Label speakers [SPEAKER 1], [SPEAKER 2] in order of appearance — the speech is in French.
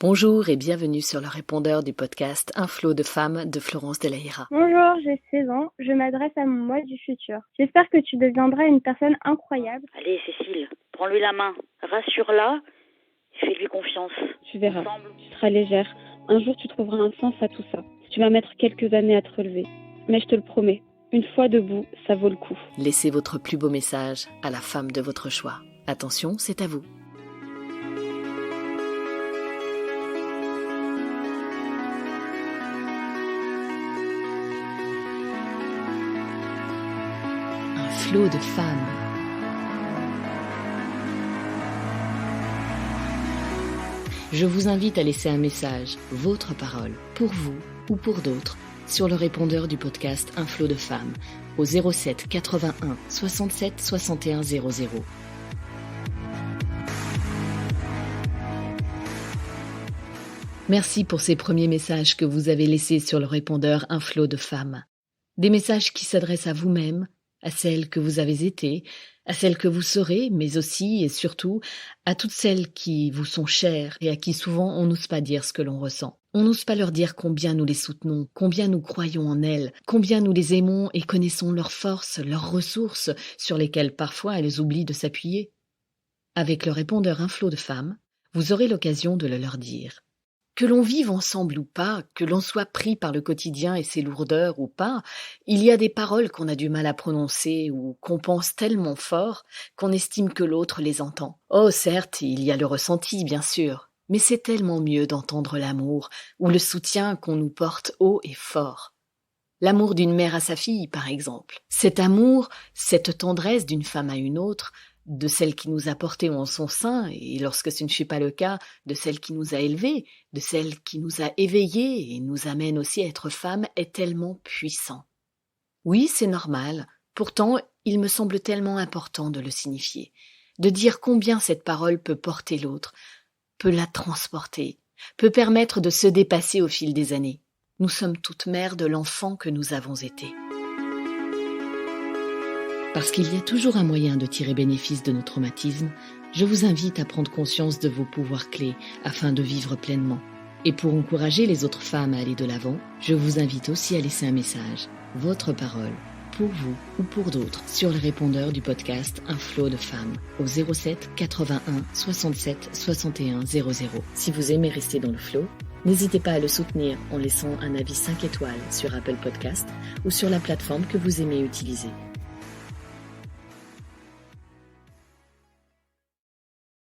[SPEAKER 1] Bonjour et bienvenue sur le répondeur du podcast Un flot de femmes de Florence Delaïra.
[SPEAKER 2] Bonjour, j'ai 16 ans, je m'adresse à mon moi du futur. J'espère que tu deviendras une personne incroyable.
[SPEAKER 3] Allez Cécile, prends-lui la main, rassure-la et fais-lui confiance.
[SPEAKER 4] Tu verras, tu seras légère. Un jour tu trouveras un sens à tout ça. Tu vas mettre quelques années à te relever. Mais je te le promets, une fois debout, ça vaut le coup.
[SPEAKER 1] Laissez votre plus beau message à la femme de votre choix. Attention, c'est à vous. Un flot de femmes. Je vous invite à laisser un message, votre parole, pour vous ou pour d'autres, sur le répondeur du podcast Un flot de femmes, au 07 81 67 61 00. Merci pour ces premiers messages que vous avez laissés sur le répondeur Un flot de femmes. Des messages qui s'adressent à vous-même, à celles que vous avez été, à celles que vous serez, mais aussi et surtout à toutes celles qui vous sont chères et à qui souvent on n'ose pas dire ce que l'on ressent. On n'ose pas leur dire combien nous les soutenons, combien nous croyons en elles, combien nous les aimons et connaissons leurs forces, leurs ressources sur lesquelles parfois elles oublient de s'appuyer. Avec le répondeur Un flot de femmes, vous aurez l'occasion de le leur dire. Que l'on vive ensemble ou pas, que l'on soit pris par le quotidien et ses lourdeurs ou pas, il y a des paroles qu'on a du mal à prononcer ou qu'on pense tellement fort qu'on estime que l'autre les entend. Oh certes, il y a le ressenti bien sûr, mais c'est tellement mieux d'entendre l'amour ou le soutien qu'on nous porte haut et fort. L'amour d'une mère à sa fille, par exemple. Cet amour, cette tendresse d'une femme à une autre, de celle qui nous a portés en son sein, et lorsque ce ne fut pas le cas, de celle qui nous a élevés, de celle qui nous a éveillés et nous amène aussi à être femmes, est tellement puissant. Oui, c'est normal, pourtant il me semble tellement important de le signifier, de dire combien cette parole peut porter l'autre, peut la transporter, peut permettre de se dépasser au fil des années. Nous sommes toutes mères de l'enfant que nous avons été. Parce qu'il y a toujours un moyen de tirer bénéfice de nos traumatismes, je vous invite à prendre conscience de vos pouvoirs clés afin de vivre pleinement. Et pour encourager les autres femmes à aller de l'avant, je vous invite aussi à laisser un message, votre parole, pour vous ou pour d'autres, sur le répondeur du podcast Un flot de femmes, au 07 81 67 61 00. Si vous aimez rester dans le flot, n'hésitez pas à le soutenir en laissant un avis 5 étoiles sur Apple Podcast ou sur la plateforme que vous aimez utiliser.